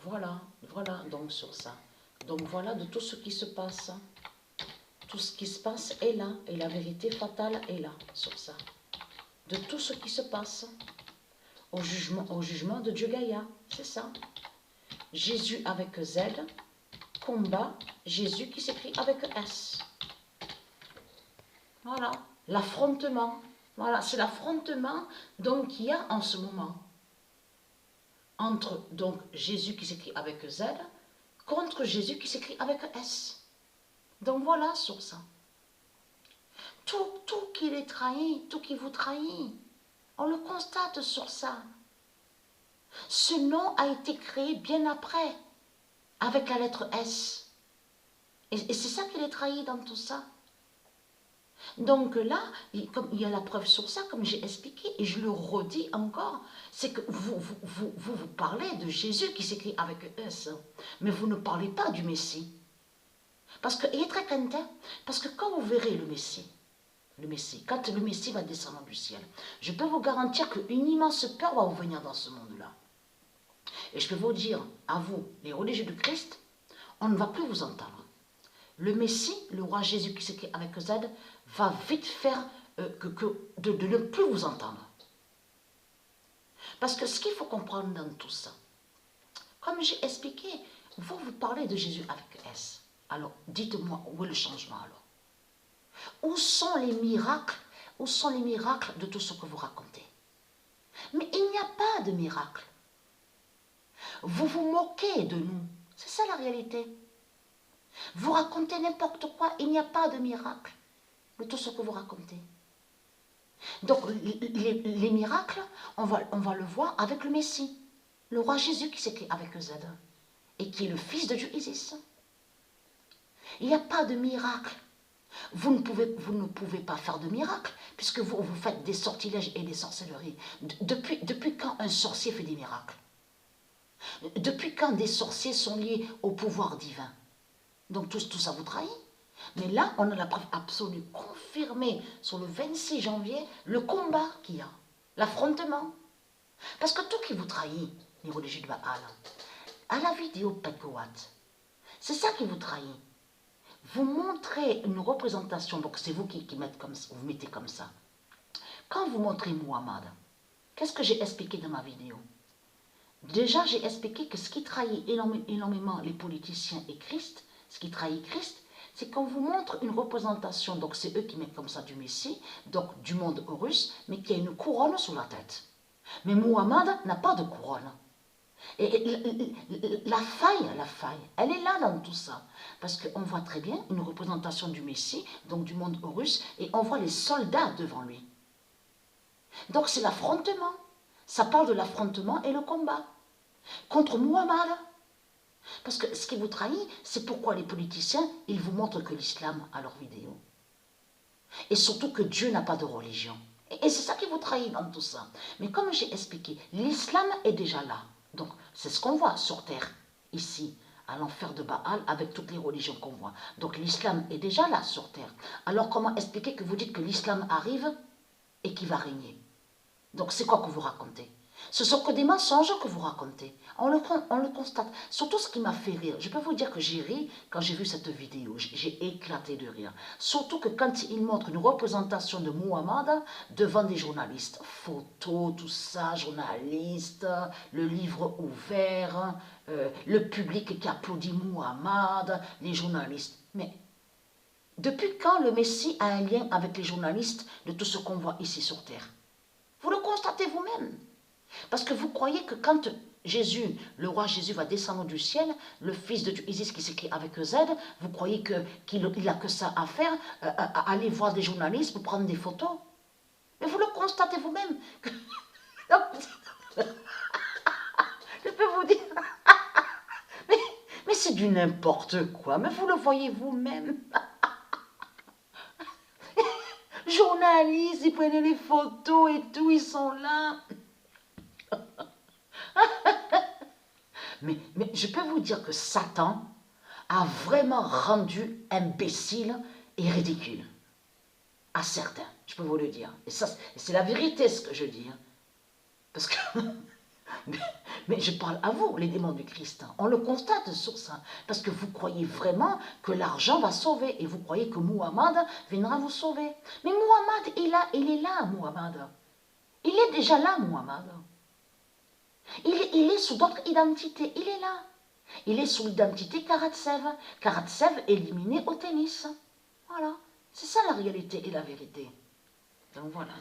voilà donc sur ça. Donc voilà de tout ce qui se passe. Tout ce qui se passe est là, et la vérité fatale est là, sur ça. De tout ce qui se passe, au jugement de Dieu Gaïa, c'est ça. Jésus avec Z, combat, Jésus qui s'écrit avec S. Voilà, l'affrontement. Voilà, c'est l'affrontement donc qu'il y a en ce moment. Entre donc Jésus qui s'écrit avec Z, contre Jésus qui s'écrit avec S. Donc voilà sur ça. Tout qui les trahit, tout qui vous trahit, on le constate sur ça. Ce nom a été créé bien après, avec la lettre S. Et c'est ça qui les trahit dans tout ça. Donc là, comme il y a la preuve sur ça, comme j'ai expliqué, et je le redis encore, c'est que vous parlez de Jésus qui s'écrit avec S, mais vous ne parlez pas du Messie. Parce que, il est très content, parce que quand vous verrez le Messie, quand le Messie va descendre du ciel, je peux vous garantir qu'une immense peur va vous venir dans ce monde-là. Et je peux vous dire, à vous, les religieux de Christ, on ne va plus vous entendre. Le Messie, le roi Jésus qui s'écrit avec Z, va vite faire de ne plus vous entendre. Parce que ce qu'il faut comprendre dans tout ça, comme j'ai expliqué, vous parlez de Jésus avec S. Alors, dites-moi, où est le changement alors? Où sont les miracles? Où sont les miracles de tout ce que vous racontez? Mais il n'y a pas de miracle. Vous vous moquez de nous. C'est ça la réalité. Vous racontez n'importe quoi, il n'y a pas de miracle de tout ce que vous racontez. Donc, les miracles, on va le voir avec le Messie, le roi Jésus qui s'écrit avec Z, et qui est le fils de Dieu Isis. Il n'y a pas de miracle. Vous ne pouvez pas faire de miracle, puisque vous faites des sortilèges et des sorcelleries. Depuis quand un sorcier fait des miracles? Depuis quand des sorciers sont liés au pouvoir divin? Donc tout ça vous trahit. Mais là, on a la preuve absolue, confirmée sur le 26 janvier, le combat qu'il y a, l'affrontement. Parce que tout qui vous trahit, les religieux de Baal, à la vidéo Pekowat, c'est ça qui vous trahit. Vous montrez une représentation, donc c'est vous qui vous mettez comme ça. Quand vous montrez Muhammad, qu'est-ce que j'ai expliqué dans ma vidéo? Déjà, j'ai expliqué que ce qui trahit énormément les politiciens et Christ, ce qui trahit Christ, c'est qu'on vous montre une représentation, donc c'est eux qui mettent comme ça du Messie, donc du monde russe, mais qui a une couronne sur la tête. Mais Muhammad n'a pas de couronne. Et la faille, elle est là dans tout ça. Parce qu'on voit très bien une représentation du Messie, donc du monde russe, et on voit les soldats devant lui. Donc c'est l'affrontement. Ça parle de l'affrontement et le combat. Contre Muhammad. Parce que ce qui vous trahit, c'est pourquoi les politiciens, ils vous montrent que l'islam à leurs vidéos. Et surtout que Dieu n'a pas de religion. Et c'est ça qui vous trahit dans tout ça. Mais comme j'ai expliqué, l'islam est déjà là. Donc c'est ce qu'on voit sur terre, ici, à l'enfer de Baal, avec toutes les religions qu'on voit. Donc l'islam est déjà là sur terre. Alors comment expliquer que vous dites que l'islam arrive et qu'il va régner? Donc c'est quoi que vous racontez? Ce sont que des mensonges que vous racontez. On le constate. Surtout ce qui m'a fait rire. Je peux vous dire que j'ai ri quand j'ai vu cette vidéo. J'ai éclaté de rire. Surtout que quand il montre une représentation de Muhammad devant des journalistes. Photos, tout ça, journalistes, le livre ouvert, le public qui applaudit Muhammad, les journalistes. Mais depuis quand le Messie a un lien avec les journalistes de tout ce qu'on voit ici sur terre? Vous le constatez vous-même. Parce que vous croyez que quand Jésus, le roi Jésus va descendre du ciel, le fils de Dieu Isis qui s'écrit avec Z, vous croyez qu'il n'a que ça à faire, à aller voir des journalistes pour prendre des photos? Mais vous le constatez vous-même. Je peux vous dire, mais c'est du n'importe quoi, mais vous le voyez vous-même. Journalistes, ils prennent les photos et tout, ils sont là. Mais je peux vous dire que Satan a vraiment rendu imbécile et ridicule. À certains, je peux vous le dire. Et ça, c'est la vérité ce que je dis. Hein. Parce que Mais je parle à vous, les démons du Christ. On le constate sur ça. Parce que vous croyez vraiment que l'argent va sauver. Et vous croyez que Muhammad viendra vous sauver. Mais Muhammad, il est là, Muhammad. Il est déjà là, Muhammad. Il est sous d'autres identités. Il est là. Il est sous l'identité Karatsev. Karatsev éliminé au tennis. Voilà. C'est ça la réalité et la vérité. Donc voilà.